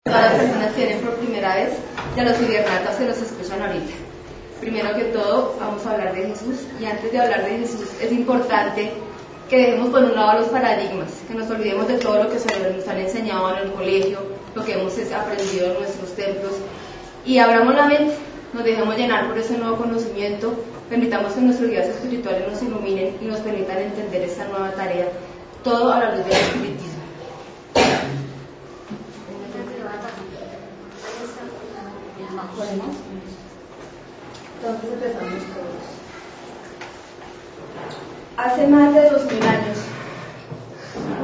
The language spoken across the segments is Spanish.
Todas las personas que vienen por primera vez y a los cibernautas que nos escuchan ahorita. Primero que todo, vamos a hablar de Jesús, y antes de hablar de Jesús es importante que dejemos por un lado los paradigmas, que nos olvidemos de todo lo que nos han enseñado en el colegio, lo que hemos aprendido en nuestros templos, y abramos la mente, nos dejemos llenar por ese nuevo conocimiento, permitamos que nuestros guías espirituales nos iluminen y nos permitan entender esta nueva tarea, todo a la luz del espiritismo. Bueno, entonces empezamos todos. Hace más de 2000 años,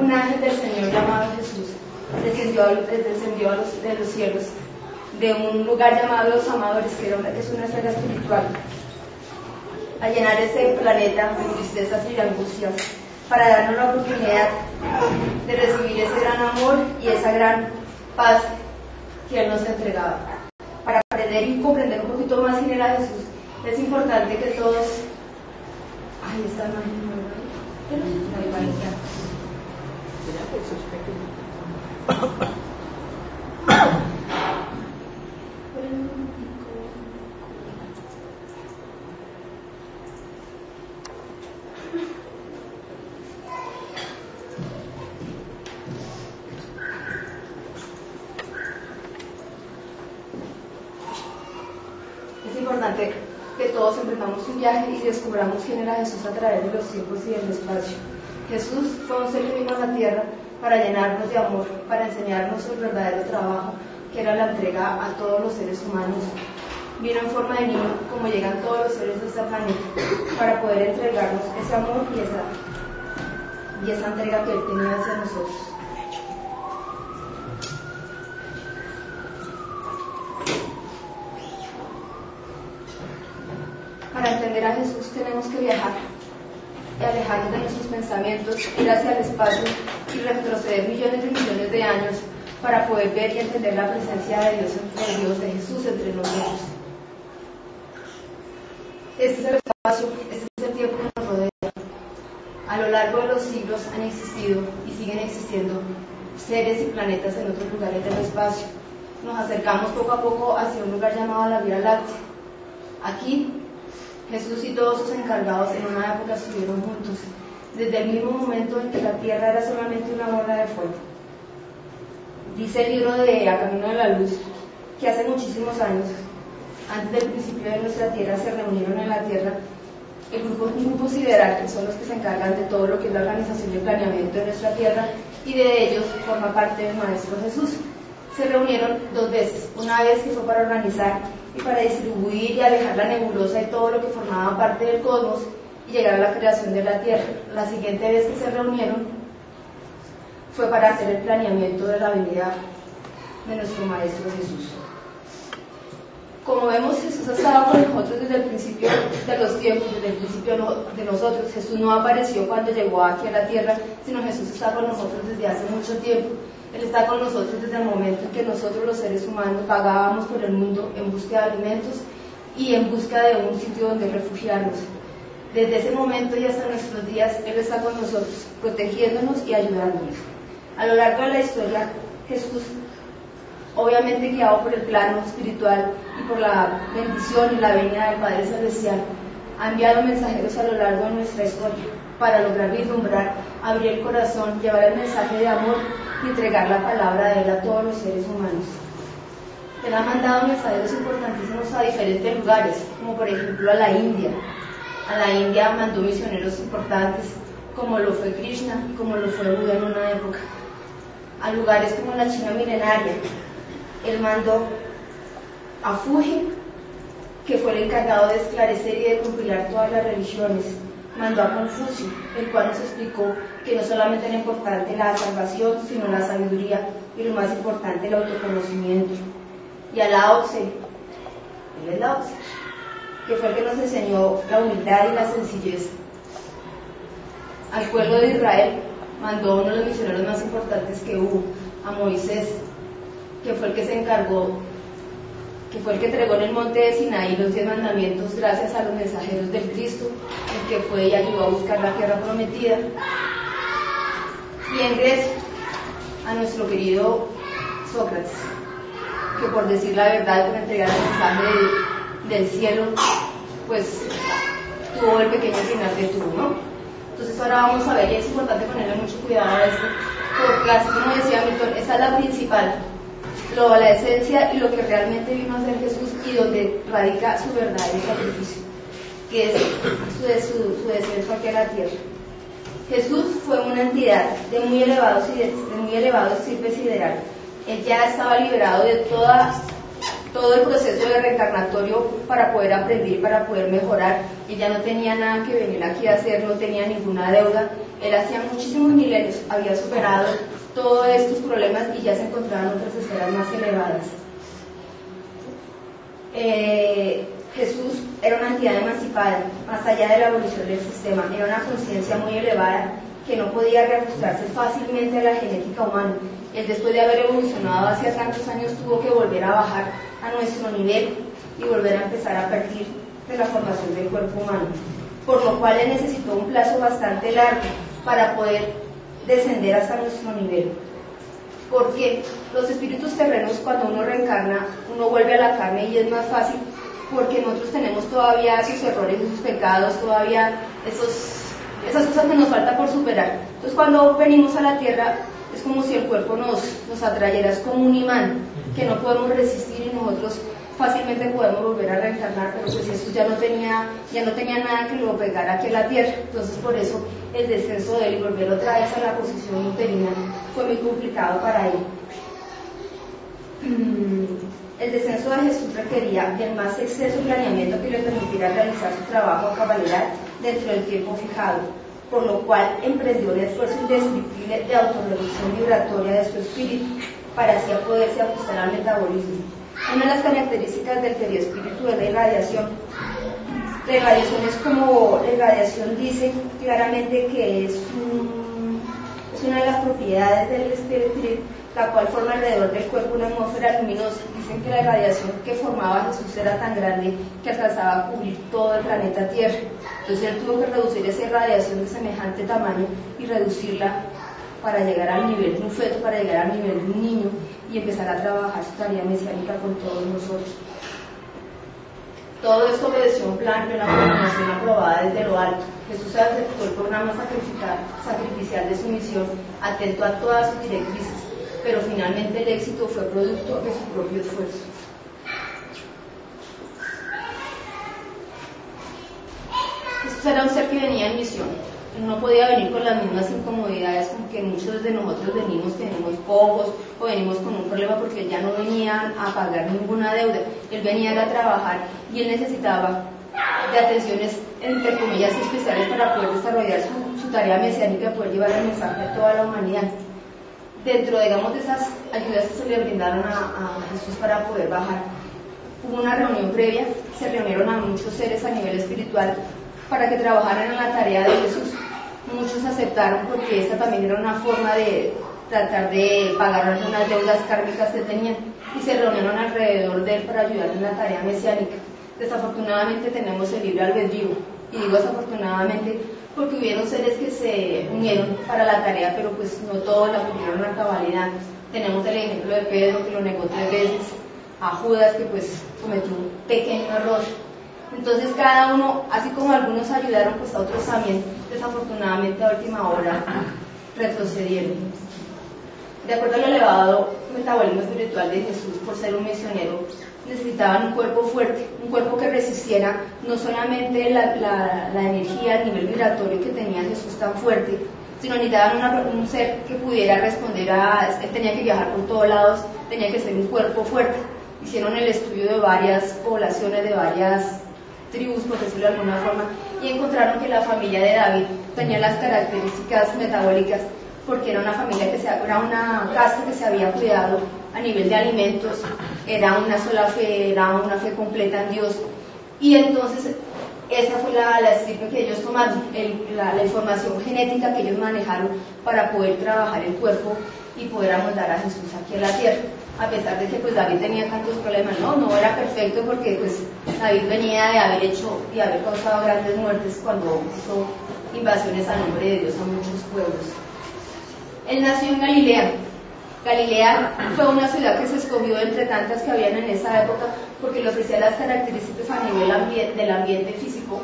un ángel del Señor llamado Jesús descendió de los cielos, de un lugar llamado Los Amadores, que es una esfera espiritual, a llenar este planeta de tristezas y de angustias, para darnos la oportunidad de recibir ese gran amor y esa gran paz que Él nos entregaba. Para aprender y comprender un poquito más quién era Jesús, es importante que todos... Ay, esta imagen no Es importante que todos emprendamos un viaje y descubramos quién era Jesús a través de los tiempos y del espacio. Jesús fue un ser que vino a la tierra para llenarnos de amor, para enseñarnos el verdadero trabajo, que era la entrega a todos los seres humanos. Vino en forma de niño, como llegan todos los seres de este planeta, para poder entregarnos ese amor y esa entrega que Él tenía hacia nosotros. Para entender a Jesús tenemos que viajar y alejarnos de nuestros pensamientos, ir hacia el espacio y retroceder millones de años para poder ver y entender la presencia de Dios, de Jesús entre nosotros. Este es el espacio, este es el tiempo que nos rodea. A lo largo de los siglos han existido y siguen existiendo seres y planetas en otros lugares del espacio. Nos acercamos poco a poco hacia un lugar llamado la Vía Láctea. Aquí Jesús y todos sus encargados en una época estuvieron juntos, desde el mismo momento en que la tierra era solamente una bola de fuego. Dice el libro de A Camino de la Luz que hace muchísimos años, antes del principio de nuestra tierra, se reunieron en la tierra un grupo sideral, que son los que se encargan de todo lo que es la organización y el planeamiento de nuestra tierra, y de ellos forma parte el Maestro Jesús. Se reunieron 2 veces, una vez que fue para organizar y para distribuir y alejar la nebulosa y todo lo que formaba parte del cosmos y llegar a la creación de la Tierra. La siguiente vez que se reunieron fue para hacer el planeamiento de la venida de nuestro Maestro Jesús. Como vemos, Jesús ha estado con nosotros desde el principio de los tiempos, desde el principio de nosotros. Jesús no apareció cuando llegó aquí a la Tierra, sino Jesús está con nosotros desde hace mucho tiempo. Él está con nosotros desde el momento en que nosotros los seres humanos vagábamos por el mundo en búsqueda de alimentos y en busca de un sitio donde refugiarnos. Desde ese momento y hasta nuestros días, Él está con nosotros, protegiéndonos y ayudándonos. A lo largo de la historia, Jesús, obviamente guiado por el plano espiritual y por la bendición y la venida del Padre Celestial, ha enviado mensajeros a lo largo de nuestra historia para lograr vislumbrar, abrir el corazón, llevar el mensaje de amor y entregar la palabra de Él a todos los seres humanos. Él ha mandado mensajeros importantísimos a diferentes lugares, como por ejemplo a la India. A la India mandó misioneros importantes, como lo fue Krishna y como lo fue Buda en una época. A lugares como la China milenaria, Él mandó a Fuji, que fue el encargado de esclarecer y de compilar todas las religiones. Mandó a Confucio, el cual nos explicó que no solamente era importante la salvación, sino la sabiduría y lo más importante, el autoconocimiento. Y a Lao Tse, él es Lao Tse, que fue el que nos enseñó la humildad y la sencillez. Al pueblo de Israel mandó a uno de los misioneros más importantes que hubo, a Moisés, que fue el que se encargó, que fue el que entregó en el monte de Sinaí los 10 mandamientos gracias a los mensajeros del Cristo, el que fue y ayudó a buscar la tierra prometida. Y en Grecia, a nuestro querido Sócrates, que por decir la verdad, por entregar el mensaje del cielo, pues tuvo el pequeño final que tuvo, ¿no? Entonces ahora vamos a ver, y es importante ponerle mucho cuidado a esto, porque así como decía Milton, esa es la principal, la esencia y lo que realmente vino a hacer Jesús y donde radica su verdadero sacrificio, que es su descenso aquí a la tierra. Jesús fue una entidad de muy elevado estirpe sideral. Él ya estaba liberado de todo el proceso de reencarnatorio para poder aprender, para poder mejorar. Él ya no tenía nada que venir aquí a hacer, no tenía ninguna deuda. Él hacía muchísimos milenios, había superado todos estos problemas y ya se encontraba en otras esferas más elevadas. Jesús era una entidad emancipada, más allá de la evolución del sistema, era una conciencia muy elevada que no podía reajustarse fácilmente a la genética humana. Él, después de haber evolucionado hace tantos años, tuvo que volver a bajar a nuestro nivel y volver a empezar a partir de la formación del cuerpo humano, por lo cual él necesitó un plazo bastante largo para poder descender hasta nuestro nivel. Porque los espíritus terrenos, cuando uno reencarna, uno vuelve a la carne y es más fácil, porque nosotros tenemos todavía esos errores, esos pecados, todavía esas cosas que nos falta por superar. Entonces cuando venimos a la tierra es como si el cuerpo nos atrayera, es como un imán que no podemos resistir y nosotros fácilmente podemos volver a reencarnar, pero pues Jesús ya no tenía nada que lo pegara aquí a la tierra. Entonces por eso el descenso de él y volver otra vez a la posición uterina fue muy complicado para él. El descenso de Jesús requería del más exceso planeamiento que le permitiera realizar su trabajo a cabalidad dentro del tiempo fijado, por lo cual emprendió un esfuerzo indescriptible de autorreducción vibratoria de su espíritu para así poderse ajustar al metabolismo. Una de las características del periespíritu es la irradiación. La irradiación dice claramente que es una de las propiedades del espíritu, la cual forma alrededor del cuerpo una atmósfera luminosa. Dicen que la irradiación que formaba Jesús era tan grande que alcanzaba a cubrir todo el planeta Tierra. Entonces él tuvo que reducir esa irradiación de semejante tamaño y reducirla para llegar al nivel de un feto, para llegar al nivel de un niño y empezar a trabajar su tarea mesiánica con todos nosotros. Todo esto obedeció un plan de una programación aprobada desde lo alto. Jesús aceptó el programa sacrificial de su misión, atento a todas sus directrices, pero finalmente el éxito fue producto de su propio esfuerzo. Jesús era un ser que venía en misión. No podía venir con las mismas incomodidades con que muchos de nosotros venimos, tenemos pocos o venimos con un problema, porque él ya no venía a pagar ninguna deuda. Él venía a trabajar y él necesitaba de atenciones entre comillas especiales para poder desarrollar su tarea mesiánica, poder llevar el mensaje a toda la humanidad. Dentro, digamos, de esas ayudas que se le brindaron a Jesús para poder bajar, hubo una reunión previa, se reunieron a muchos seres a nivel espiritual para que trabajaran en la tarea de Jesús. Muchos aceptaron porque esta también era una forma de tratar de pagar algunas deudas kármicas que tenían, y se reunieron alrededor de él para ayudar en la tarea mesiánica. Desafortunadamente tenemos el libre albedrío, y digo desafortunadamente porque hubieron seres que se unieron para la tarea, pero pues no todos la cumplieron a cabalidad. Tenemos el ejemplo de Pedro, que lo negó 3 veces, a Judas, que pues cometió un pequeño error. Entonces cada uno, así como algunos ayudaron, pues a otros también, desafortunadamente a última hora, retrocedieron. De acuerdo al elevado metabolismo espiritual de Jesús, por ser un misionero, necesitaban un cuerpo fuerte, un cuerpo que resistiera no solamente la energía, el nivel vibratorio que tenía Jesús tan fuerte, sino necesitaban un ser que pudiera responder él tenía que viajar por todos lados, tenía que ser un cuerpo fuerte. Hicieron el estudio de varias poblaciones, de varias tribus, por decirlo de alguna forma, y encontraron que la familia de David tenía las características metabólicas, porque era una familia era una casta que se había cuidado a nivel de alimentos, era una sola fe, era una fe completa en Dios, y entonces esa fue la estirpe que ellos tomaron, la información genética que ellos manejaron para poder trabajar el cuerpo y poder amoldar a Jesús aquí en la tierra. A pesar de que pues David tenía tantos problemas, no era perfecto, porque pues David venía de haber hecho y haber causado grandes muertes cuando hizo invasiones a nombre de Dios a muchos pueblos. Él nació en Galilea, Galilea fue una ciudad que se escogió entre tantas que habían en esa época porque le ofrecía las características a nivel del ambiente físico,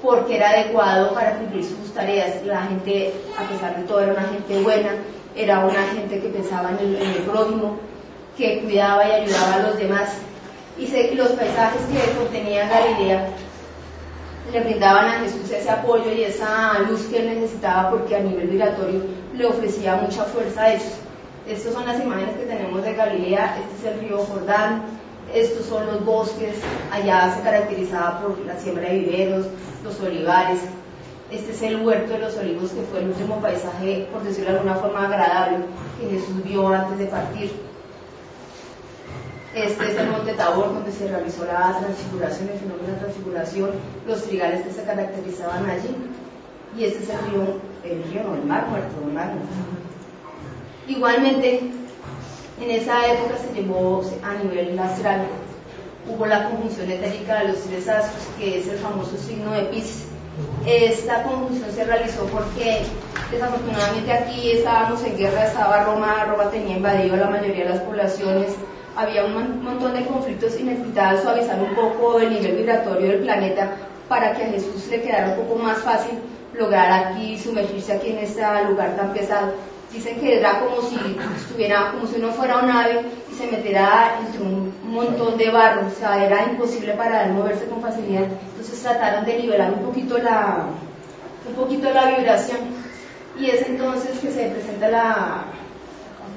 porque era adecuado para cumplir sus tareas. La gente, a pesar de todo, era una gente buena, era una gente que pensaba en el prójimo, que cuidaba y ayudaba a los demás. Y los paisajes que contenía Galilea le brindaban a Jesús ese apoyo y esa luz que él necesitaba, porque a nivel migratorio le ofrecía mucha fuerza a ellos. Estas son las imágenes que tenemos de Galilea. Este es el río Jordán, estos son los bosques. Allá se caracterizaba por la siembra de viveros, los olivares. Este es el huerto de los olivos, que fue el último paisaje, por decirlo de alguna forma, agradable que Jesús vio antes de partir. Este es el monte Tabor, donde se realizó la transfiguración, el fenómeno de la transfiguración, los trigales que se caracterizaban allí. Y este es el mar muerto, el mar muerto. Igualmente, en esa época se llevó a nivel astral, hubo la conjunción etérica de los tres astros, que es el famoso signo de Piscis. Esta conjunción se realizó porque desafortunadamente aquí estábamos en guerra, estaba Roma tenía invadido a la mayoría de las poblaciones, había un montón de conflictos y necesitaba suavizar un poco el nivel vibratorio del planeta para que a Jesús le quedara un poco más fácil lograr aquí, sumergirse aquí en este lugar tan pesado. Dicen que era como si uno fuera un ave y se metiera entre un montón de barro, o sea, era imposible para él moverse con facilidad. Entonces trataron de nivelar un poquito la vibración, y es entonces que se presenta la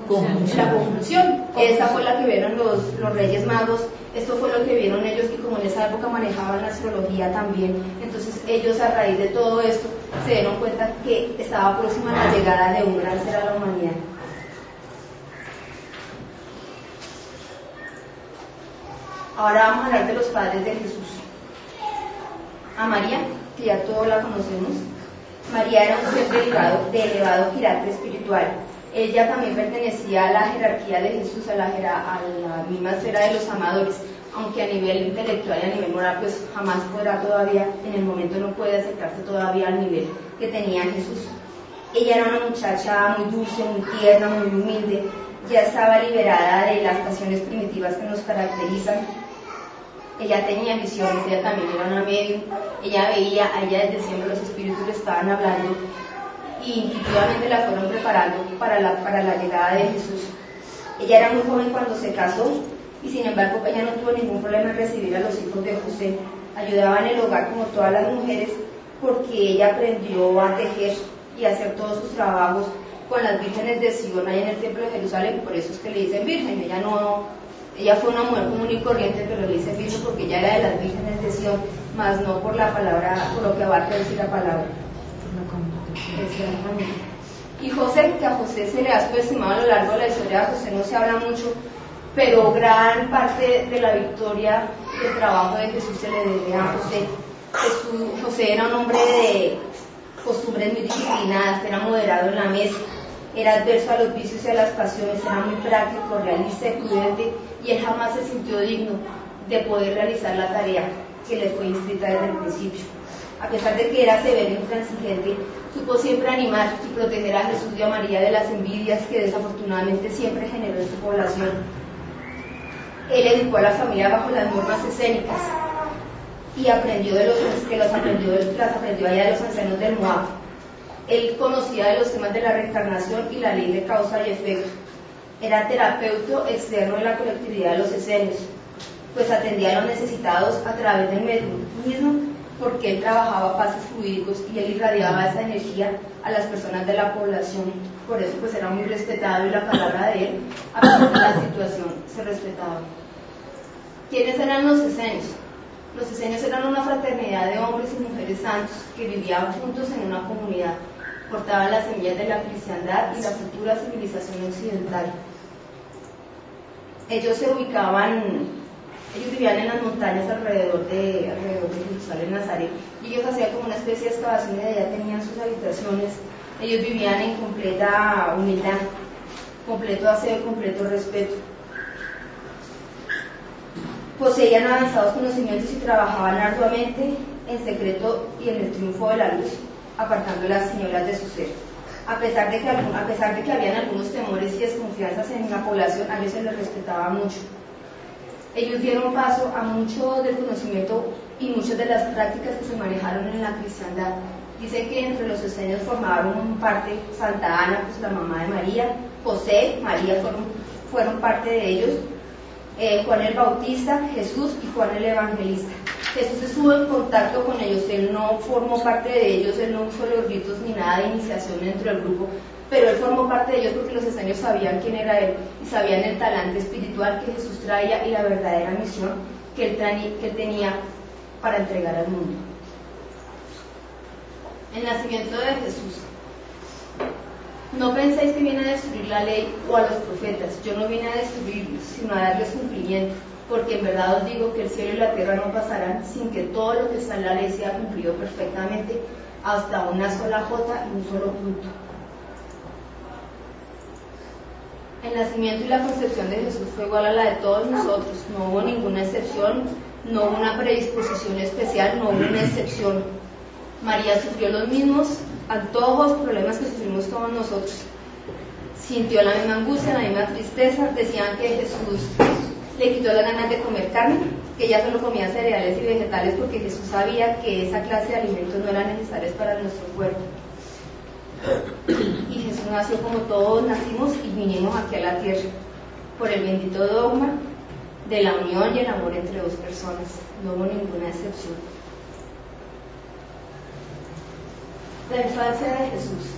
conclusión. Esta fue la que vieron los Reyes Magos, esto fue lo que vieron ellos, que como en esa época manejaban la astrología también, entonces ellos, a raíz de todo esto, se dieron cuenta que estaba próxima la llegada de un gran ser a la humanidad. Ahora vamos a hablar de los padres de Jesús. A María, que ya todos la conocemos. María era un ser de elevado carácter espiritual. Ella también pertenecía a la jerarquía de Jesús, a la misma esfera de los amadores, aunque a nivel intelectual y a nivel moral pues jamás podrá todavía, en el momento no puede acercarse todavía al nivel que tenía Jesús. Ella era una muchacha muy dulce, muy tierna, muy humilde, ya estaba liberada de las pasiones primitivas que nos caracterizan. Ella tenía visiones, ella también era una medium, ella veía, a ella desde siempre los espíritus le estaban hablando, y intuitivamente la fueron preparando para la llegada de Jesús. Ella era muy joven cuando se casó, y sin embargo ella no tuvo ningún problema en recibir a los hijos de José. Ayudaba en el hogar como todas las mujeres, porque ella aprendió a tejer y a hacer todos sus trabajos con las vírgenes de Sion, ahí en el templo de Jerusalén. Por eso es que le dicen virgen. Ella fue una mujer común y corriente, pero le dicen virgen porque ella era de las vírgenes de Sion, más no por la palabra, por lo que abarca decir la palabra. Y José, que a José se le ha subestimado a lo largo de la historia, de José no se habla mucho, pero gran parte de la victoria del trabajo de Jesús se le debe a José. José era un hombre de costumbres muy disciplinadas, era moderado en la mesa, era adverso a los vicios y a las pasiones, era muy práctico, realista y prudente, y él jamás se sintió digno de poder realizar la tarea que le fue inscrita desde el principio. A pesar de que era severo e intransigente, supo siempre animar y proteger a Jesús y a María de las envidias que desafortunadamente siempre generó en su población. Él educó a la familia bajo las normas escénicas y aprendió las aprendió allá de los ancianos del Moab. Él conocía de los temas de la reencarnación y la ley de causa y efecto. Era terapeuta externo de la colectividad de los esenios, pues atendía a los necesitados a través del mediumismo, porque él trabajaba pases fluídicos y él irradiaba esa energía a las personas de la población. Por eso pues era muy respetado, y la palabra de él, a pesar de la situación, se respetaba. ¿Quiénes eran los esenios? Los esenios eran una fraternidad de hombres y mujeres santos que vivían juntos en una comunidad, portaban las semillas de la cristiandad y la futura civilización occidental. Ellos vivían en las montañas alrededor de Jerusalén, Nazaret, y ellos hacían como una especie de excavación y allá tenían sus habitaciones. Ellos vivían en completa humildad, completo aseo, completo respeto. Poseían avanzados conocimientos y trabajaban arduamente en secreto y en el triunfo de la luz, apartando las tinieblas de su ser. A pesar de que habían algunos temores y desconfianzas en la población, a ellos se les respetaba mucho. Ellos dieron paso a mucho del conocimiento y muchas de las prácticas que se manejaron en la cristiandad. Dice que entre los esenios formaron parte Santa Ana, pues la mamá de María, José, María fueron parte de ellos, Juan el Bautista, Jesús y Juan el Evangelista. Jesús estuvo en contacto con ellos, él no formó parte de ellos, él no usó los ritos ni nada de iniciación dentro del grupo, pero él formó parte de ellos porque los esenios sabían quién era él y sabían el talante espiritual que Jesús traía y la verdadera misión que él tenía para entregar al mundo. El nacimiento de Jesús. No penséis que vine a destruir la ley o a los profetas. Yo no vine a destruirlos, sino a darles cumplimiento, porque en verdad os digo que el cielo y la tierra no pasarán sin que todo lo que está en la ley sea cumplido perfectamente, hasta una sola jota y un solo punto. El nacimiento y la concepción de Jesús fue igual a la de todos nosotros. No hubo ninguna excepción, no hubo una predisposición especial, no hubo una excepción. María sufrió los mismos antojos, problemas que sufrimos todos nosotros. Sintió la misma angustia, la misma tristeza. Decían que Jesús le quitó las ganas de comer carne, que ella solo comía cereales y vegetales porque Jesús sabía que esa clase de alimentos no eran necesarios para nuestro cuerpo. Y Jesús nació como todos nacimos y vinimos aquí a la tierra por el bendito dogma de la unión y el amor entre dos personas. No hubo ninguna excepción. La infancia de Jesús.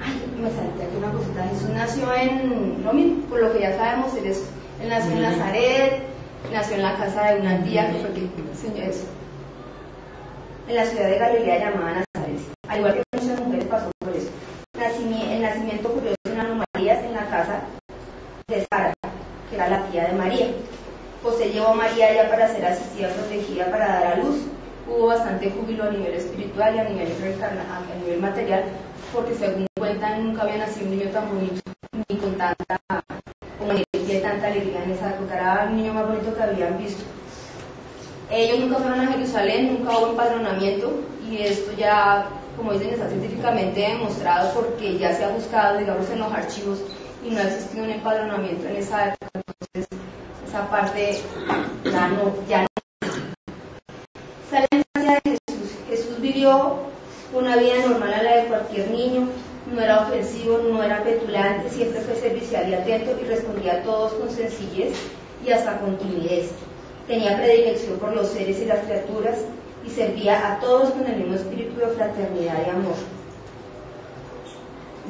Ay, me salté aquí una cosita. Jesús nació en lo mismo, por lo que ya sabemos, él nació en Nazaret, nació en la casa de una tía que fue que enseñó eso, en la ciudad de Galilea llamada Nazaret. Al igual que muchas mujeres pasó por eso. El nacimiento ocurrió sin anomalías en la casa de Sara, que era la tía de María. José llevó a María allá para ser asistida, protegida para dar a luz. Hubo bastante júbilo a nivel espiritual y a nivel material, porque según cuentan nunca había nacido un niño tan bonito, ni con tanta alegría en esa época. Era el niño más bonito que habían visto. Ellos nunca fueron a Jerusalén, nunca hubo empadronamiento, y esto ya, como dicen, está científicamente demostrado porque ya se ha buscado, digamos, en los archivos, y no ha existido un empadronamiento en esa época. Entonces esa parte ya no. La infancia de Jesús. Jesús vivió una vida normal a la de cualquier niño, no era ofensivo, no era petulante, siempre fue servicial y atento y respondía a todos con sencillez y hasta con timidez. Tenía predilección por los seres y las criaturas y servía a todos con el mismo espíritu de fraternidad y amor.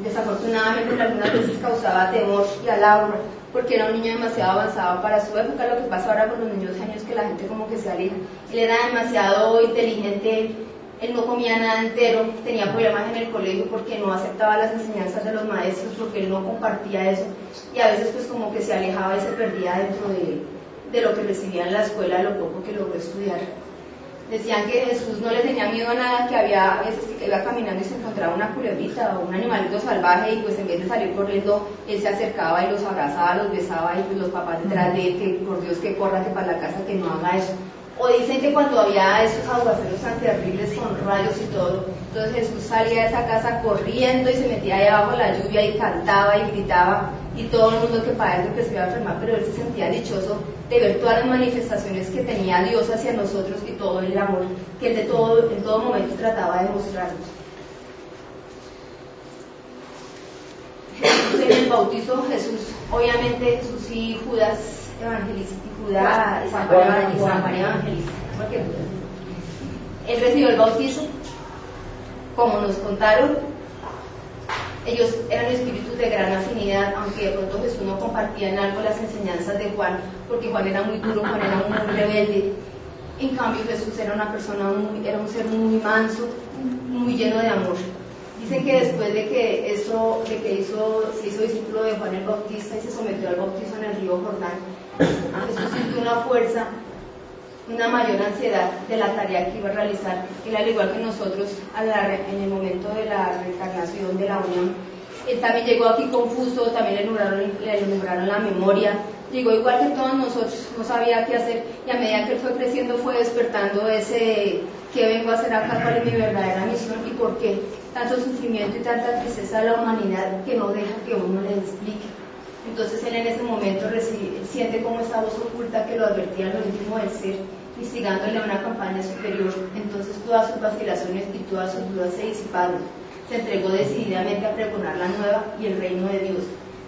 Desafortunadamente algunas veces causaba temor y alarma porque era un niño demasiado avanzado para su época. Lo que pasa ahora con los niños años, que la gente como que se aleja. Él era demasiado inteligente, él no comía nada entero, tenía problemas en el colegio porque no aceptaba las enseñanzas de los maestros, porque él no compartía eso, y a veces pues como que se alejaba y se perdía dentro de lo que recibía en la escuela, lo poco que logró estudiar. Decían que Jesús no le tenía miedo a nada, que había veces que iba caminando y se encontraba una culebrita o un animalito salvaje, y pues en vez de salir corriendo, él se acercaba y los abrazaba, los besaba, y pues los papás detrás de él, que por Dios que corra, que para la casa, que no haga eso. O dicen que cuando había esos aguaceros tan terribles con rayos y todo, entonces Jesús salía de esa casa corriendo y se metía ahí abajo la lluvia y cantaba y gritaba, y todo el mundo que para eso que se iba a enfermar, pero él se sentía dichoso de ver todas las manifestaciones que tenía Dios hacia nosotros y todo el amor que él en todo momento trataba de mostrarnos. Jesús en el bautizo, Jesús, obviamente Jesús y Judas Evangelista, y San Juan Evangelista, porque él recibió el bautizo, como nos contaron. Ellos eran espíritus de gran afinidad, aunque de pronto Jesús no compartía en algo las enseñanzas de Juan, porque Juan era muy duro, Juan era muy rebelde. En cambio Jesús era era un ser muy manso, muy lleno de amor. Dicen que después de que se hizo discípulo de Juan el Bautista y se sometió al bautizo en el río Jordán, Jesús sintió una fuerza, una mayor ansiedad de la tarea que iba a realizar. Él, al igual que nosotros, en el momento de la reencarnación, de la unión, Él también llegó aquí confuso, también le numeraron la memoria, llegó igual que todos nosotros, no sabía qué hacer, y a medida que él fue creciendo fue despertando ese ¿qué vengo a hacer acá? ¿Cuál es mi verdadera misión? ¿Y por qué tanto sufrimiento y tanta tristeza de la humanidad que no deja que uno le explique? Entonces él en ese momento siente como esa voz oculta que lo advertía en lo íntimo del ser, instigándole a una campaña superior. Entonces todas sus vacilaciones y todas sus dudas se disiparon. Se entregó decididamente a pregonar la nueva y el reino de Dios,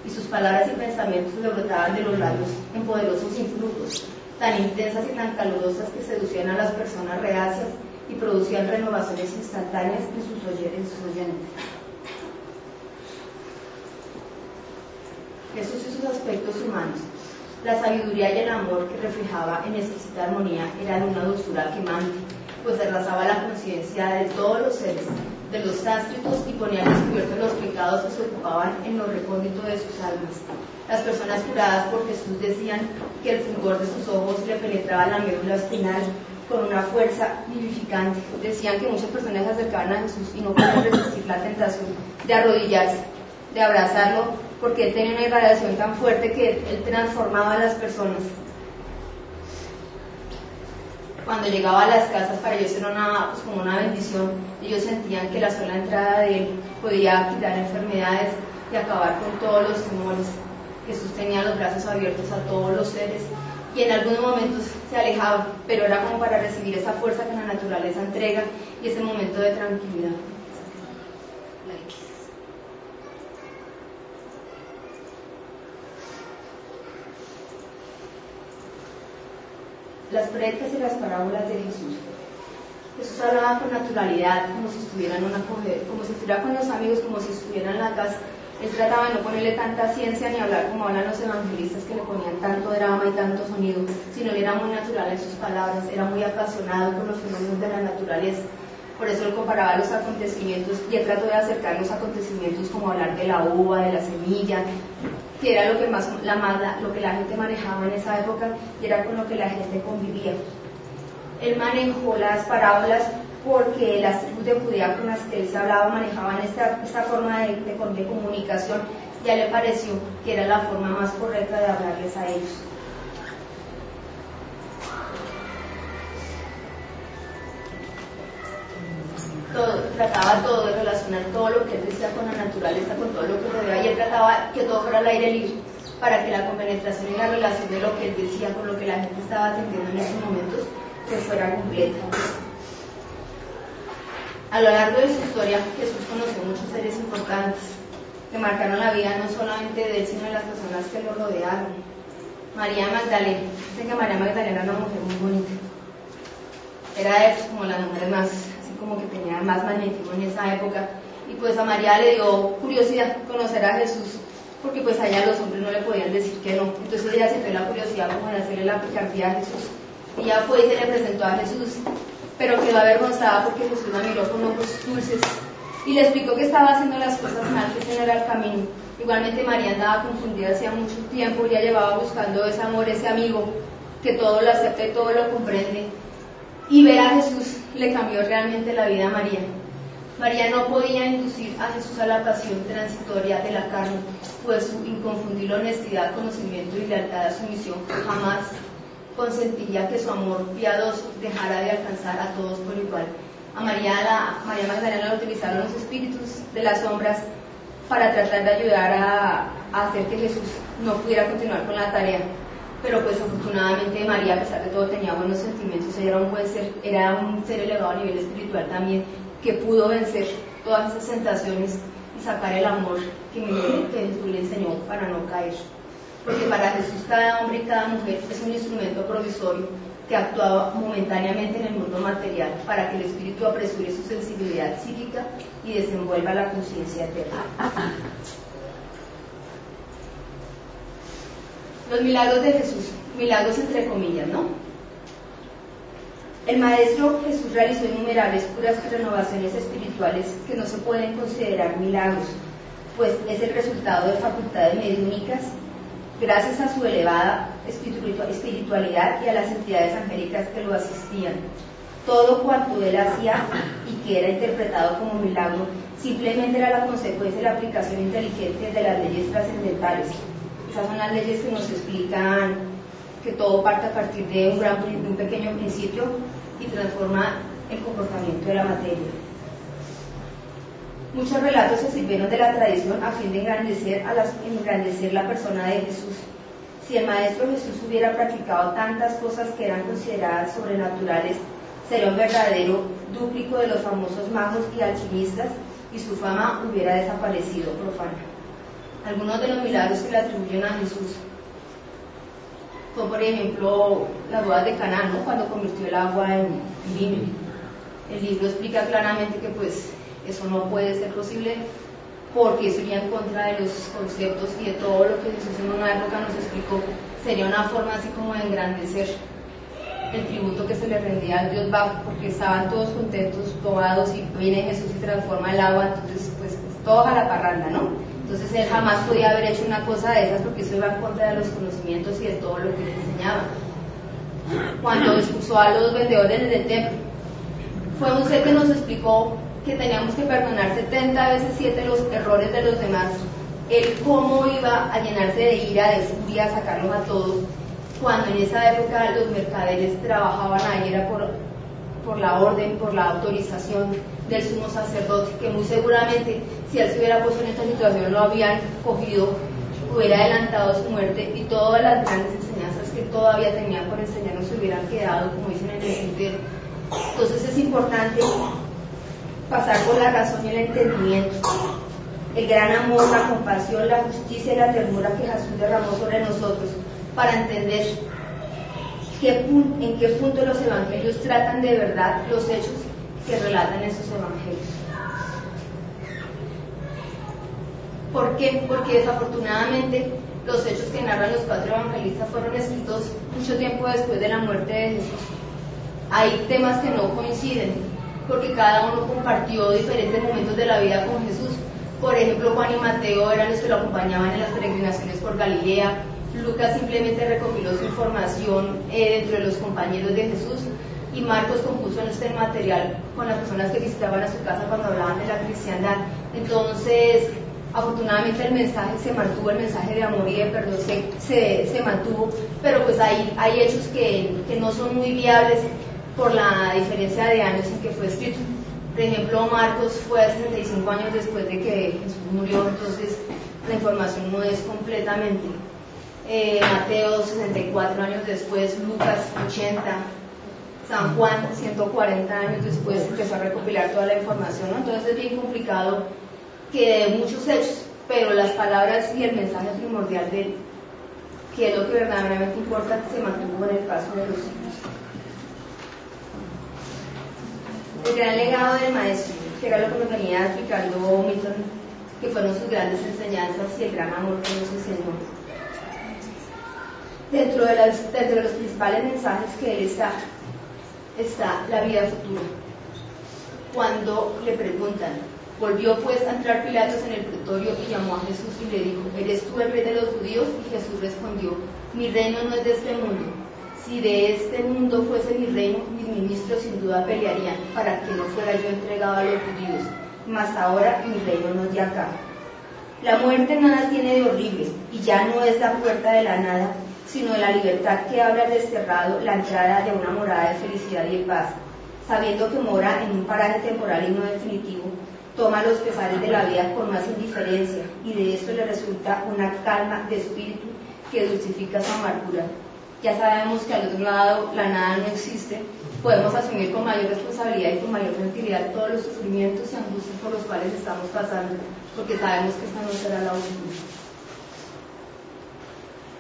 y sus palabras y pensamientos le brotaban de los labios en poderosos influjos, tan intensas y tan calurosas que seducían a las personas reacias y producían renovaciones instantáneas en sus oyentes. Jesús y sus aspectos humanos. La sabiduría y el amor que reflejaba en exquisita armonía era de una dulzura quemante, pues arrasaba la conciencia de todos los seres, de los sánscritos, y ponía al descubierto los pecados que se ocupaban en lo recóndito de sus almas. Las personas curadas por Jesús decían que el fulgor de sus ojos le penetraba la médula espinal con una fuerza vivificante. Decían que muchas personas se acercaban a Jesús y no podían resistir la tentación de arrodillarse, de abrazarlo, porque él tenía una irradiación tan fuerte que él transformaba a las personas. Cuando llegaba a las casas, para ellos era como una bendición. Ellos sentían que la sola entrada de él podía quitar enfermedades y acabar con todos los temores. Jesús tenía los brazos abiertos a todos los seres, y en algunos momentos se alejaba, pero era como para recibir esa fuerza que la naturaleza entrega y ese momento de tranquilidad. Las prédicas y las parábolas de Jesús. Jesús hablaba con naturalidad, como si estuviera con los amigos, como si estuviera en la casa. Él trataba de no ponerle tanta ciencia ni hablar como hablan los evangelistas, que le ponían tanto drama y tanto sonido, sino él era muy natural en sus palabras, era muy apasionado con los fenómenos de la naturaleza. Por eso él comparaba los acontecimientos, y él trató de acercar los acontecimientos como hablar de la uva, de la semilla, que era lo que la gente manejaba en esa época, y era con lo que la gente convivía. Él manejó las parábolas porque las tribus de Judea con las que él se hablaba manejaban esta forma de comunicación, y a él le pareció que era la forma más correcta de hablarles a ellos. Trataba todo de relacionar todo lo que él decía con la naturaleza, con todo lo que rodea, y él trataba que todo fuera al aire libre, para que la compenetración y la relación de lo que él decía con lo que la gente estaba atendiendo en esos momentos pues fuera completa. A lo largo de su historia, Jesús conoció muchos seres importantes que marcaron la vida no solamente de él, sino de las personas que lo rodearon. María Magdalena, dicen que María Magdalena era una mujer muy bonita, era como la mujer más, así como que tenía más magnetismo en esa época, y pues a María le dio curiosidad conocer a Jesús, porque pues a ella los hombres no le podían decir que no. Entonces ella sintió la curiosidad como de hacerle la picardía a Jesús. Ella fue y se le presentó a Jesús, pero quedó avergonzada porque Jesús la miró con ojos dulces y le explicó que estaba haciendo las cosas mal, que ese no era el camino. Igualmente María andaba confundida hacía mucho tiempo, ya llevaba buscando ese amor, ese amigo que todo lo acepta y todo lo comprende, y ver a Jesús le cambió realmente la vida a María. María no podía inducir a Jesús a la pasión transitoria de la carne, pues su inconfundible honestidad, conocimiento y lealtad a su misión jamás consentiría que su amor piadoso dejara de alcanzar a todos por igual. A María Magdalena la utilizaron los espíritus de las sombras para tratar de ayudar a hacer que Jesús no pudiera continuar con la tarea. Pero pues afortunadamente María, a pesar de todo, tenía buenos sentimientos, ella era un buen ser, era un ser elevado a nivel espiritual también, que pudo vencer todas esas tentaciones y sacar el amor que Jesús le enseñó para no caer. Porque para Jesús cada hombre y cada mujer es un instrumento provisorio que actuaba momentáneamente en el mundo material para que el espíritu apresure su sensibilidad psíquica y desenvuelva la conciencia eterna. Los milagros de Jesús, milagros entre comillas, ¿no? El Maestro Jesús realizó innumerables curas y renovaciones espirituales que no se pueden considerar milagros, pues es el resultado de facultades mediúnicas gracias a su elevada espiritualidad y a las entidades angélicas que lo asistían. Todo cuanto él hacía y que era interpretado como milagro, simplemente era la consecuencia de la aplicación inteligente de las leyes trascendentales. Esas son las leyes que nos explican que todo parte a partir de un pequeño principio y transforma el comportamiento de la materia. Muchos relatos se sirvieron de la tradición a fin de engrandecer la persona de Jesús. Si el Maestro Jesús hubiera practicado tantas cosas que eran consideradas sobrenaturales, sería un verdadero dúplico de los famosos magos y alquimistas y su fama hubiera desaparecido profana. Algunos de los milagros que le atribuyen a Jesús son, por ejemplo, las bodas de Caná, ¿no? Cuando convirtió el agua en vino. El libro explica claramente que pues eso no puede ser posible porque eso iría en contra de los conceptos y de todo lo que Jesús en una época nos explicó. Sería una forma así como de engrandecer el tributo que se le rendía al Dios bajo, porque estaban todos contentos, tomados, y viene Jesús y transforma el agua, entonces pues todos a la parranda, ¿no? Entonces él jamás podía haber hecho una cosa de esas porque eso iba en contra de los conocimientos y de todo lo que le enseñaba. Cuando expulsó a los vendedores del templo, fue un ser que nos explicó que teníamos que perdonar 70 veces 7 los errores de los demás. Él cómo iba a llenarse de ira, de furia, a sacarlos a todos, cuando en esa época los mercaderes trabajaban ahí, era por la orden, por la autorización del sumo sacerdote, que muy seguramente si él se hubiera puesto en esta situación lo habían cogido, hubiera adelantado su muerte y todas las grandes enseñanzas que todavía tenía por enseñarnos se hubieran quedado, como dicen en el Twitter. Entonces es importante pasar por la razón y el entendimiento, el gran amor, la compasión, la justicia y la ternura que Jesús derramó sobre nosotros, para entender en qué punto los evangelios tratan de verdad los hechos que relatan esos evangelios. ¿Por qué? Porque desafortunadamente los hechos que narran los 4 evangelistas fueron escritos mucho tiempo después de la muerte de Jesús. Hay temas que no coinciden, porque cada uno compartió diferentes momentos de la vida con Jesús. Por ejemplo, Juan y Mateo eran los que lo acompañaban en las peregrinaciones por Galilea. Lucas simplemente recopiló su información dentro de los compañeros de Jesús, y Marcos compuso este material con las personas que visitaban a su casa cuando hablaban de la cristiandad. Entonces, afortunadamente el mensaje se mantuvo, el mensaje de amor y de perdón se mantuvo, pero pues hay hechos que no son muy viables por la diferencia de años en que fue escrito. Por ejemplo, Marcos fue 65 años después de que Jesús murió, entonces la información no es completamente. Mateo 64 años después, Lucas 80, San Juan 140 años después empezó a recopilar toda la información, ¿no? Entonces es bien complicado que de muchos hechos, pero las palabras y el mensaje primordial de que es lo que verdaderamente importa se mantuvo en el paso de los siglos. El gran legado del maestro, que era lo que nos venía explicando Milton, que fueron sus grandes enseñanzas y el gran amor que nos enseñó. Dentro de los principales mensajes que él está la vida futura. Cuando le preguntan, volvió pues a entrar Pilatos en el pretorio y llamó a Jesús y le dijo, ¿eres tú el rey de los judíos? Y Jesús respondió, mi reino no es de este mundo. Si de este mundo fuese mi reino, mis ministros sin duda pelearían para que no fuera yo entregado a los judíos, mas ahora mi reino no es de acá. La muerte nada tiene de horrible, y ya no es la puerta de la nada, sino de la libertad que abre al desterrado la entrada de una morada de felicidad y de paz, sabiendo que mora en un paraje temporal y no definitivo, toma los pesares de la vida con más indiferencia, y de esto le resulta una calma de espíritu que dulcifica su amargura. Ya sabemos que al otro lado la nada no existe, podemos asumir con mayor responsabilidad y con mayor tranquilidad todos los sufrimientos y angustias por los cuales estamos pasando, porque sabemos que esta no será la última.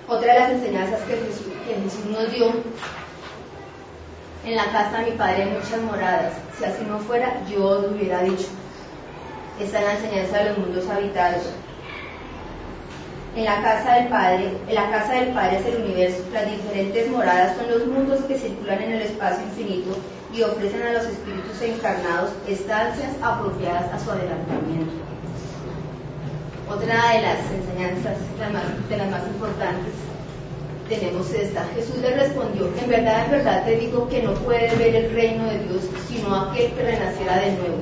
Otra de las enseñanzas que Jesús nos dio, en la casa de mi Padre hay muchas moradas, si así no fuera, yo os lo hubiera dicho. Esta es la enseñanza de los mundos habitados. En la casa del Padre es el universo, las diferentes moradas son los mundos que circulan en el espacio infinito y ofrecen a los espíritus encarnados estancias apropiadas a su adelantamiento. Otra de las enseñanzas, de las más importantes, tenemos esta. Jesús le respondió, en verdad te digo que no puede ver el reino de Dios sino aquel que renaciera de nuevo.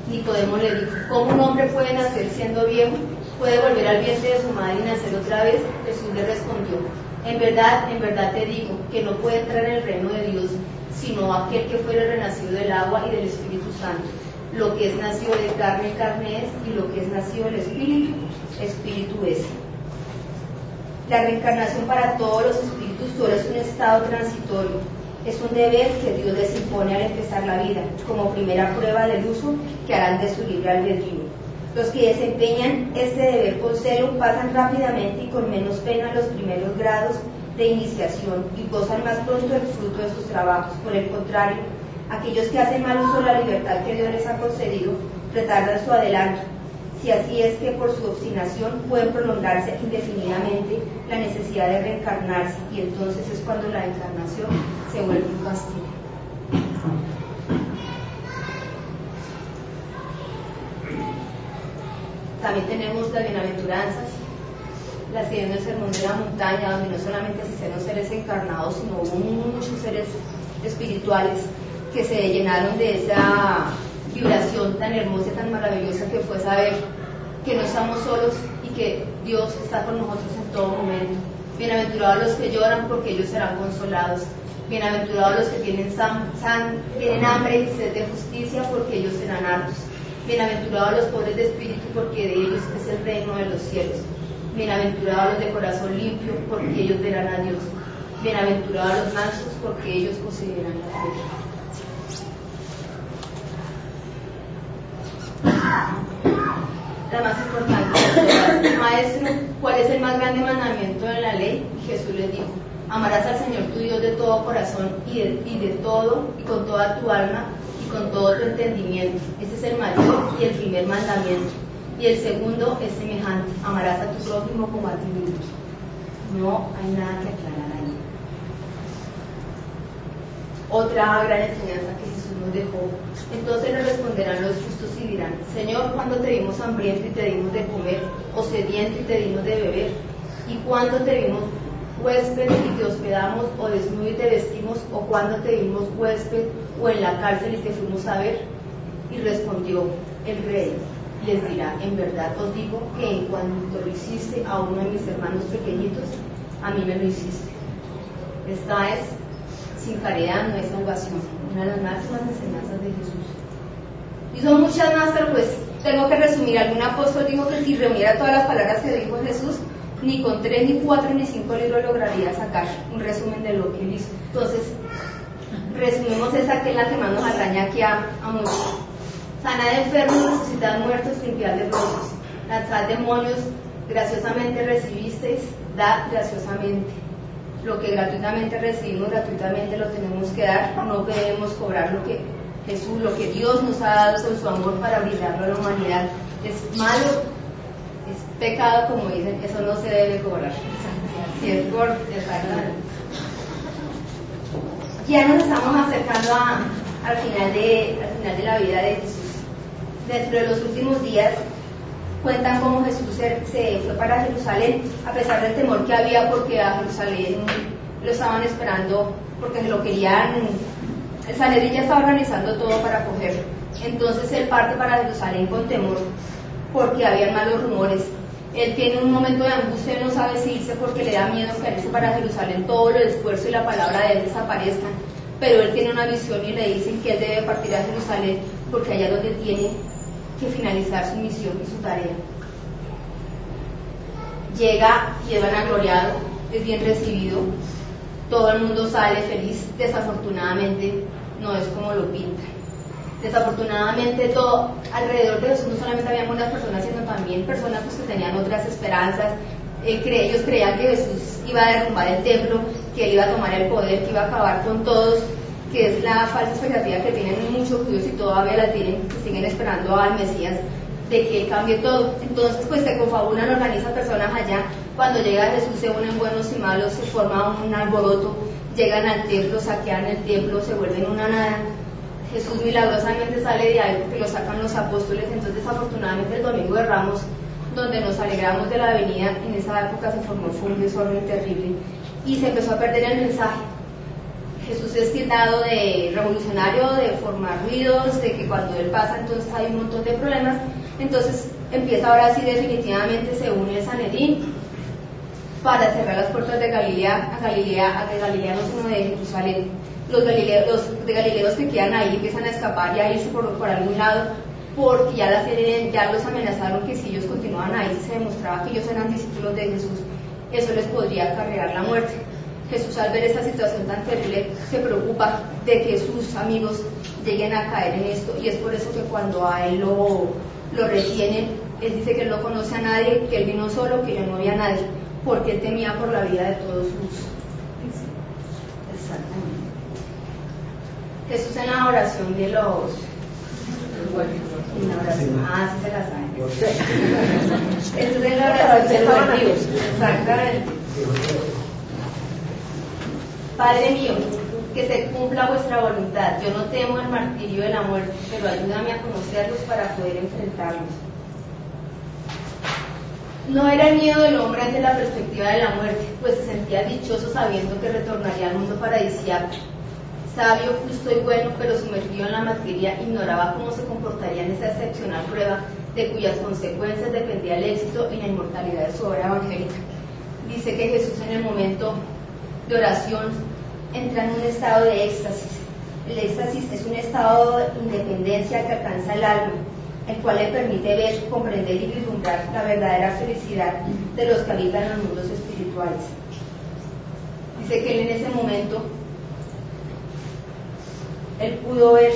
Nicodemo le dijo, ¿cómo un hombre puede nacer siendo viejo? ¿Puede volver al vientre de su madre y nacer otra vez? Jesús le respondió, en verdad te digo que no puede entrar en el reino de Dios sino aquel que fuera renacido del agua y del Espíritu Santo. Lo que es nacido de carne, carne es, y lo que es nacido del Espíritu, Espíritu es. La reencarnación para todos los espíritus solo es un estado transitorio. Es un deber que Dios les impone al empezar la vida, como primera prueba del uso que harán de su libre albedrío. Los que desempeñan este deber con celo pasan rápidamente y con menos pena los primeros grados de iniciación y gozan más pronto el fruto de sus trabajos. Por el contrario, aquellos que hacen mal uso de la libertad que Dios les ha concedido retardan su adelanto. Si así es que por su obstinación pueden prolongarse indefinidamente la necesidad de reencarnarse, y entonces es cuando la encarnación se vuelve un castigo. También tenemos las bienaventuranzas, las que vienen del Sermón de la Montaña, donde no solamente existieron seres encarnados, sino hubo muchos seres espirituales que se llenaron de esa vibración tan hermosa y tan maravillosa que fue saber que no estamos solos y que Dios está con nosotros en todo momento. Bienaventurados los que lloran, porque ellos serán consolados. Bienaventurados los que tienen hambre y sed de justicia, porque ellos serán hartos. Bienaventurados los pobres de espíritu, porque de ellos es el reino de los cielos. Bienaventurados los de corazón limpio, porque ellos verán a Dios. Bienaventurados los mansos, porque ellos poseerán la tierra. La más importante, Maestro, ¿cuál es el más grande mandamiento de la ley? Jesús les dijo, amarás al Señor tu Dios de todo corazón y de todo, y con toda tu alma, y con todo tu entendimiento. Ese es el mayor y el primer mandamiento. Y el segundo es semejante, amarás a tu prójimo como a ti mismo. No hay nada que aclarar ahí. Otra gran enseñanza que Jesús nos dejó. Entonces le responderán los justos y dirán, Señor, ¿cuándo te vimos hambriento y te dimos de comer, o sediento y te dimos de beber? ¿Y cuándo te vimos huésped y te hospedamos, o desnudo y te vestimos? ¿O cuándo te vimos huésped o en la cárcel y te fuimos a ver? Y respondió el rey, les dirá, en verdad os digo que en cuanto lo hiciste a uno de mis hermanos pequeñitos, a mí me lo hiciste. Esta es, sin caridad no hay salvación, una de las máximas enseñanzas de Jesús. Y son muchas más, pero pues tengo que resumir. Algún apóstol dijo que si reuniera todas las palabras que dijo Jesús, ni con 3, ni 4, ni 5 libros lograría sacar un resumen de lo que él hizo. Entonces, resumimos esa que es la que más nos atañe aquí a muchos. Sanad enfermos, resucitad muertos, limpiad leprosos, lanzad demonios, graciosamente recibisteis, dad graciosamente. Lo que gratuitamente recibimos, gratuitamente lo tenemos que dar, no debemos cobrar lo que Jesús, lo que Dios nos ha dado con su amor para brindarlo a la humanidad. Es malo, es pecado, como dicen, eso no se debe cobrar. Si es por dejarla. Ya nos estamos acercando al final de la vida de Jesús. Dentro de los últimos días cuentan cómo Jesús se fue para Jerusalén, a pesar del temor que había, porque a Jerusalén lo estaban esperando, porque se lo querían. El Sanedrín ya estaba organizando todo para cogerlo. Entonces él parte para Jerusalén con temor, porque habían malos rumores. Él tiene un momento de angustia, no sabe si irse porque le da miedo que irse para Jerusalén, todo el esfuerzo y la palabra de él desaparezcan. Pero él tiene una visión y le dicen que él debe partir a Jerusalén, porque allá es donde tiene que finalizar su misión y su tarea. Llega y es vanagloriado, es bien recibido, todo el mundo sale feliz. Desafortunadamente no es como lo pintan. Desafortunadamente todo alrededor de Jesús no solamente había buenas personas, sino también personas pues, que tenían otras esperanzas. Ellos creían que Jesús iba a derrumbar el templo, que él iba a tomar el poder, que iba a acabar con todos, que es la falsa expectativa que tienen muchos judíos y todavía la tienen, que siguen esperando al Mesías, de que él cambie todo. Entonces pues se confabulan, organizan personas allá. Cuando llega Jesús se unen buenos y malos, se forma un alboroto, llegan al templo, saquean el templo, se vuelven una nada. Jesús milagrosamente sale de ahí porque lo sacan los apóstoles. Entonces desafortunadamente el domingo de Ramos, donde nos alegramos de la venida, en esa época se formó un desorden terrible y se empezó a perder el mensaje. Jesús es tildado de revolucionario, de formar ruidos, de que cuando Él pasa entonces hay un montón de problemas. Entonces empieza ahora sí definitivamente, se une el Sanedrín para cerrar las puertas de Galilea, de Galilea no sino de Jerusalén. Los de galileos que quedan ahí empiezan a escapar y a irse por algún lado, porque ya los amenazaron que si ellos continuaban ahí, se demostraba que ellos eran discípulos de Jesús, eso les podría acarrear la muerte. Jesús, al ver esta situación tan terrible, se preocupa de que sus amigos lleguen a caer en esto, y es por eso que cuando a él lo retienen, él dice que él no conoce a nadie, que él vino solo, que ya no había nadie, porque él temía por la vida de todos sus. Exactamente. Jesús en la oración de los. En la oración. Ah, sí se la saben. Jesús en la oración de los antiguos. Exactamente. Padre mío, que se cumpla vuestra voluntad. Yo no temo el martirio de la muerte, pero ayúdame a conocerlos para poder enfrentarlos. No era el miedo del hombre ante la perspectiva de la muerte, pues se sentía dichoso sabiendo que retornaría al mundo paradisíaco. Sabio, justo y bueno, pero sumergido en la materia, ignoraba cómo se comportaría en esa excepcional prueba de cuyas consecuencias dependía el éxito y la inmortalidad de su obra evangélica. Dice que Jesús en el momento de oración entra en un estado de éxtasis. El éxtasis es un estado de independencia que alcanza el alma, el cual le permite ver, comprender y vislumbrar la verdadera felicidad de los que habitan en los mundos espirituales. Dice que él en ese momento él pudo ver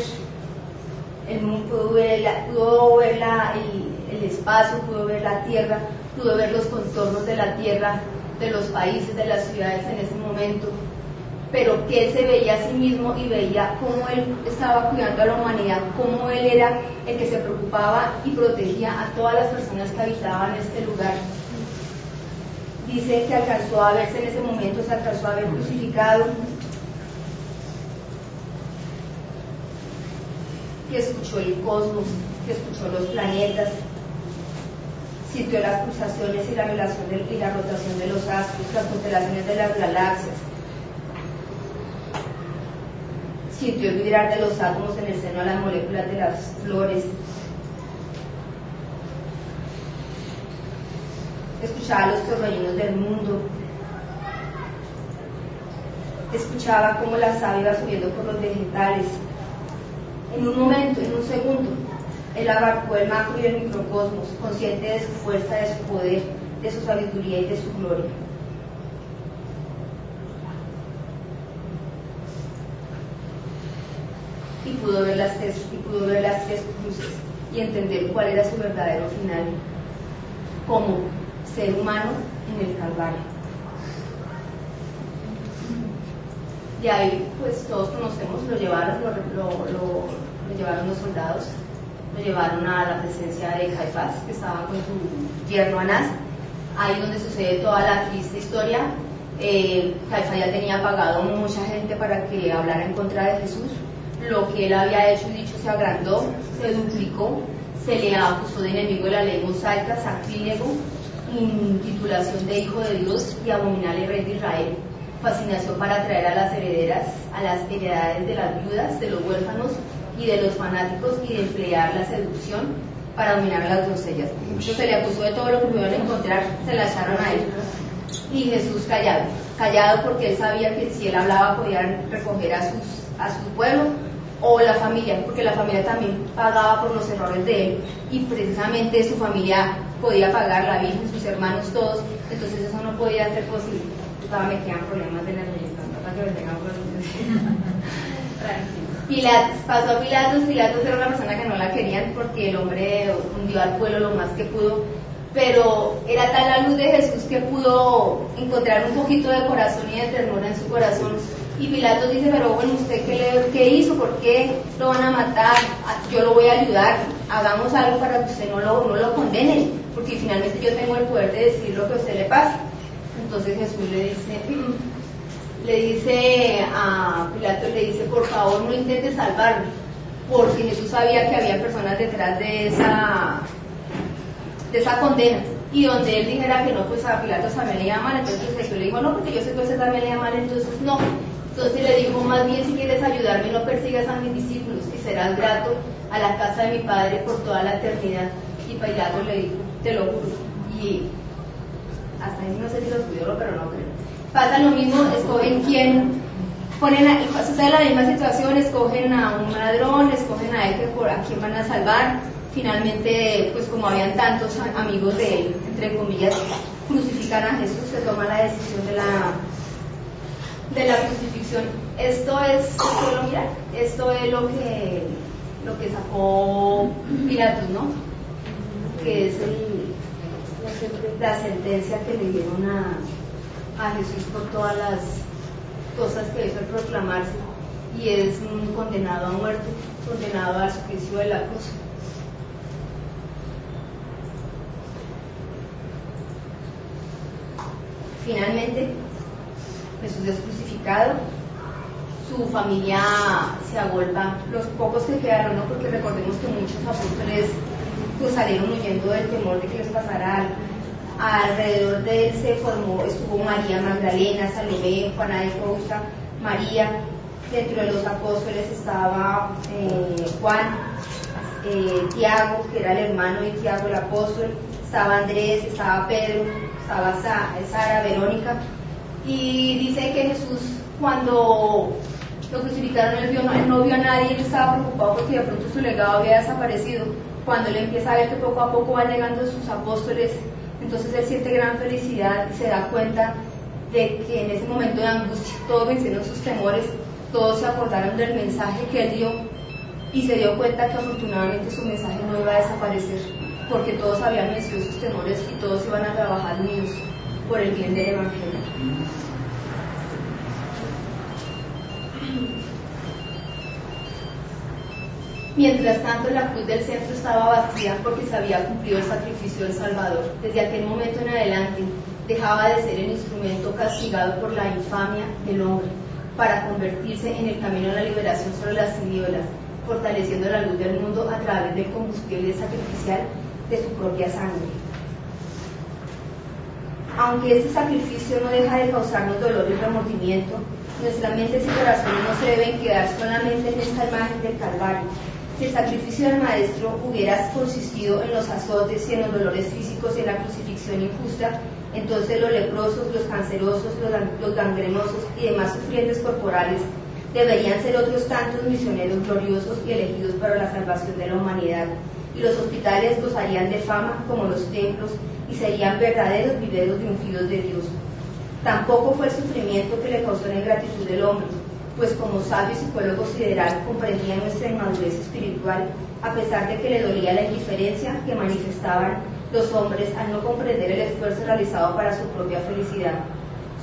el espacio, pudo ver la tierra, pudo ver los contornos de la tierra, de los países, de las ciudades en ese momento, pero que él se veía a sí mismo y veía cómo él estaba cuidando a la humanidad, cómo él era el que se preocupaba y protegía a todas las personas que habitaban este lugar. Dice que alcanzó a verse en ese momento, se alcanzó a ver crucificado, que escuchó el cosmos, que escuchó los planetas, sintió las pulsaciones y la rotación de los astros, las constelaciones de las galaxias, sintió el vibrar de los átomos en el seno de las moléculas de las flores, escuchaba los torbellinos del mundo, escuchaba cómo la savia iba subiendo por los vegetales. En un momento, en un segundo, él abarcó el macro y el microcosmos, consciente de su fuerza, de su poder, de su sabiduría y de su gloria. Y pudo ver las tres cruces y entender cuál era su verdadero final como ser humano en el Calvario. Y ahí, pues todos conocemos, lo llevaron los soldados, lo llevaron a la presencia de Caifás, que estaba con su yerno Anás, ahí donde sucede toda la triste historia. Caifás ya tenía pagado mucha gente para que hablara en contra de Jesús. Lo que él había hecho y dicho se agrandó, se duplicó, se le acusó de enemigo de la ley mosaica, sacrílego, intitulación de hijo de Dios y abominable rey de Israel, fascinación para atraer a las heredades de las viudas, de los huérfanos y de los fanáticos, y de emplear la seducción para dominar a las doncellas. Entonces se le acusó de todo lo que pudieron encontrar, se la echaron a él. Y Jesús callado porque él sabía que si él hablaba podían recoger a su pueblo o la familia, porque la familia también pagaba por los errores de él, y precisamente su familia podía pagar, la Virgen, sus hermanos, todos. Entonces eso no podía ser posible. Me quedan problemas de la religión, para que me tengan problemas. Pasó a Pilatos era una persona que no la querían porque el hombre hundió al pueblo lo más que pudo, pero era tal la luz de Jesús que pudo encontrar un poquito de corazón y de ternura en su corazón. Y Pilatos dice, pero bueno, ¿usted qué hizo? ¿Por qué lo van a matar? Yo lo voy a ayudar, hagamos algo para que usted no lo condene, porque finalmente yo tengo el poder de decir lo que a usted le pasa. Entonces Jesús le dice a Pilatos, por favor no intente salvarme, porque Jesús sabía que había personas detrás de esa condena, y donde él dijera que no, pues a Pilatos también le iba mal. Entonces Jesús le dijo, no, porque yo sé que a usted también le iba mal, entonces no. Entonces le dijo, más bien si quieres ayudarme, no persigas a mis discípulos, y serás grato a la casa de mi Padre por toda la eternidad. Y Pilatos le dijo, te lo juro. Y hasta ahí no sé si lo judíos, pero no creo. Pasa lo mismo, escogen quién, sucede la misma situación, escogen a un ladrón, escogen a él a quién van a salvar. Finalmente, pues como habían tantos amigos de él, entre comillas, crucifican a Jesús, se toma la decisión de la crucifixión. Esto es lo que sacó Pilatos, ¿no? Que es la sentencia que le dieron a Jesús por todas las cosas que hizo al proclamarse, y es condenado a muerte, condenado al suplicio de la cruz. Finalmente, Jesús es crucificado, su familia se agolpa, los pocos que quedaron, ¿no? Porque recordemos que muchos apóstoles pues salieron huyendo del temor de que les pasara algo. Alrededor de él estuvo María Magdalena, Salomé, Juana de Sousa, María. Dentro de los apóstoles estaba Juan, Tiago, que era el hermano de Tiago el apóstol, estaba Andrés, estaba Pedro, estaba Sara, Verónica. Y dice que Jesús, cuando lo crucificaron, él no vio a nadie, él estaba preocupado porque de pronto su legado había desaparecido. Cuando él empieza a ver que poco a poco van llegando sus apóstoles, entonces él siente gran felicidad y se da cuenta de que en ese momento de angustia todos vencieron sus temores, todos se acordaron del mensaje que él dio, y se dio cuenta que afortunadamente su mensaje no iba a desaparecer, porque todos habían vencido sus temores y todos iban a trabajar unidos por el bien del Evangelio. Mientras tanto, la cruz del centro estaba vacía porque se había cumplido el sacrificio del Salvador. Desde aquel momento en adelante dejaba de ser el instrumento castigado por la infamia del hombre, para convertirse en el camino a la liberación sobre las tinieblas, fortaleciendo la luz del mundo a través del combustible sacrificial de su propia sangre. Aunque este sacrificio no deja de causarnos dolor y remordimiento, nuestras mentes y corazones no se deben quedar solamente en esta imagen del Calvario. Si el sacrificio del Maestro hubiera consistido en los azotes y en los dolores físicos y en la crucifixión injusta, entonces los leprosos, los cancerosos, los gangrenosos y demás sufrientes corporales deberían ser otros tantos misioneros gloriosos y elegidos para la salvación de la humanidad, y los hospitales gozarían de fama como los templos y serían verdaderos viveros de ungidos de Dios. Tampoco fue el sufrimiento que le causó la ingratitud del hombre, pues como sabio psicólogo sideral comprendía nuestra inmadurez espiritual, a pesar de que le dolía la indiferencia que manifestaban los hombres al no comprender el esfuerzo realizado para su propia felicidad.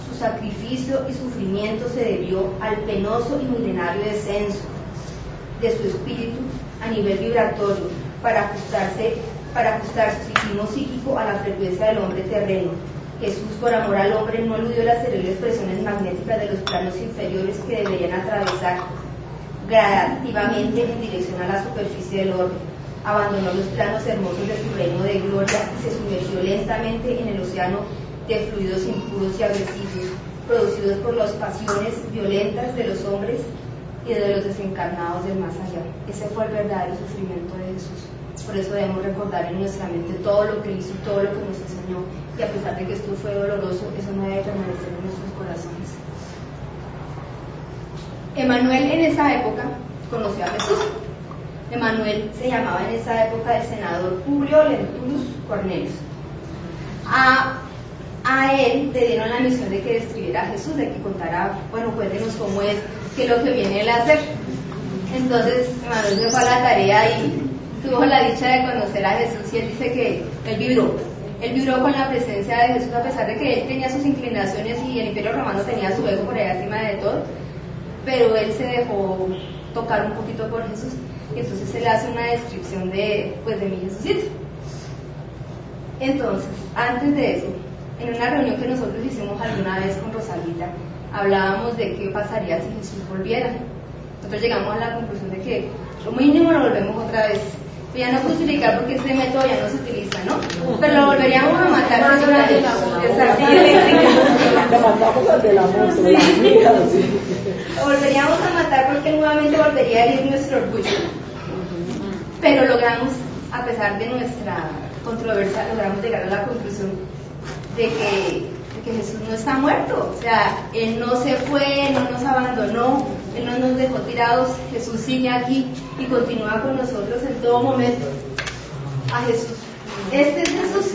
Su sacrificio y sufrimiento se debió al penoso y milenario descenso de su espíritu a nivel vibratorio para ajustar su psiquismo psíquico a la frecuencia del hombre terreno. Jesús, por amor al hombre, no eludió las terribles presiones magnéticas de los planos inferiores que deberían atravesar gradativamente en dirección a la superficie del orbe. Abandonó los planos hermosos de su reino de gloria y se sumergió lentamente en el océano de fluidos impuros y agresivos, producidos por las pasiones violentas de los hombres y de los desencarnados del más allá. Ese fue el verdadero sufrimiento de Jesús. Por eso debemos recordar en nuestra mente todo lo que hizo y todo lo que nos enseñó, y a pesar de que esto fue doloroso, eso no debe permanecer en nuestros corazones. Emanuel en esa época conoció a Jesús. Emanuel se llamaba en esa época el senador Publio Lentulus Cornelius. A él le dieron la misión de que describiera a Jesús, de que contara, bueno, cuéntenos cómo es, qué es lo que viene él a hacer. Entonces Emanuel se fue a la tarea y tuvo la dicha de conocer a Jesús, y él dice que él vibró con la presencia de Jesús, a pesar de que él tenía sus inclinaciones y el Imperio Romano tenía su ego por allá encima de todo, pero él se dejó tocar un poquito por Jesús, y entonces él hace una descripción de mi Jesucito. Entonces, antes de eso, en una reunión que nosotros hicimos alguna vez con Rosalita, hablábamos de qué pasaría si Jesús volviera. Nosotros llegamos a la conclusión de que lo mínimo lo volvemos otra vez, ya no crucificar porque este método ya no se utiliza, ¿no? Pero lo volveríamos a matar. Lo volveríamos a matar porque nuevamente volvería a herir nuestro orgullo. Pero logramos, a pesar de nuestra controversia, logramos llegar a la conclusión de que Jesús no está muerto. O sea, Él no se fue, no nos abandonó, Él no nos dejó tirados. Jesús sigue aquí y continúa con nosotros en todo momento. A Jesús. Este es Jesús.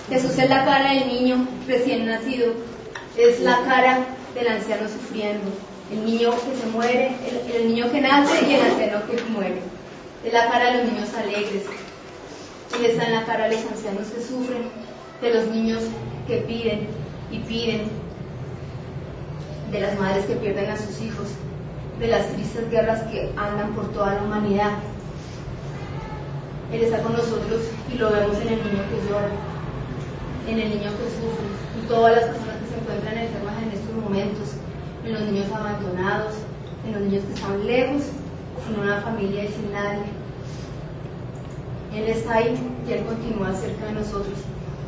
Jesús es la cara del niño recién nacido, es la cara del anciano sufriendo, el niño que se muere, el niño que nace y el anciano que muere. Es la cara de los niños alegres. Él está en la cara de los ancianos que sufren, de los niños que piden y piden, de las madres que pierden a sus hijos, de las tristes guerras que andan por toda la humanidad. Él está con nosotros y lo vemos en el niño que llora, en el niño que sufre, en todas las personas que se encuentran enfermas en estos momentos, en los niños abandonados, en los niños que están lejos, sin una familia y sin nadie. Él está ahí y Él continúa cerca de nosotros,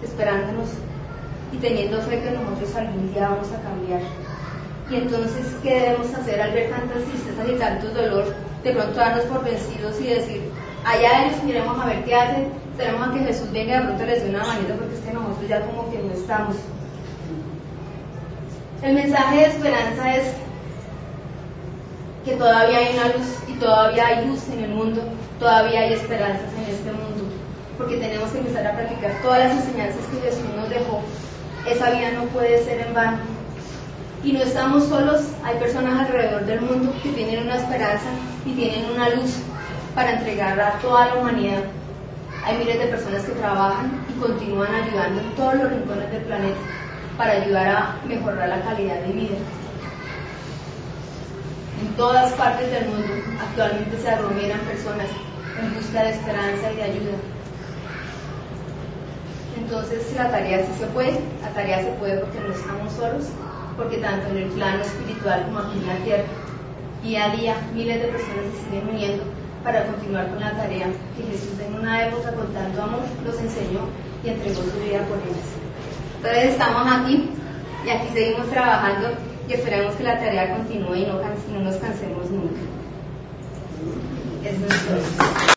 esperándonos y teniendo fe que nosotros algún día vamos a cambiar. Y entonces, ¿qué debemos hacer al ver tantas tristezas y tanto dolor? De pronto darnos por vencidos y decir, allá ellos miremos a ver qué hacen, esperemos a que Jesús venga y de pronto les dé una manita porque es que nosotros ya como que no estamos. El mensaje de esperanza es que todavía hay una luz y todavía hay luz en el mundo, todavía hay esperanzas en este mundo, porque tenemos que empezar a practicar todas las enseñanzas que Jesús nos dejó. Esa vida no puede ser en vano. Y no estamos solos, hay personas alrededor del mundo que tienen una esperanza y tienen una luz para entregar a toda la humanidad. Hay miles de personas que trabajan y continúan ayudando en todos los rincones del planeta para ayudar a mejorar la calidad de vida. En todas partes del mundo actualmente se aglomeran personas en busca de esperanza y de ayuda. Entonces la tarea sí se puede, la tarea se puede porque no estamos solos, porque tanto en el plano espiritual como aquí en la tierra, día a día miles de personas se siguen uniendo para continuar con la tarea que Jesús en una época con tanto amor los enseñó y entregó su vida por ellos. Entonces estamos aquí y aquí seguimos trabajando y esperamos que la tarea continúe y no nos cansemos nunca. Es nuestro.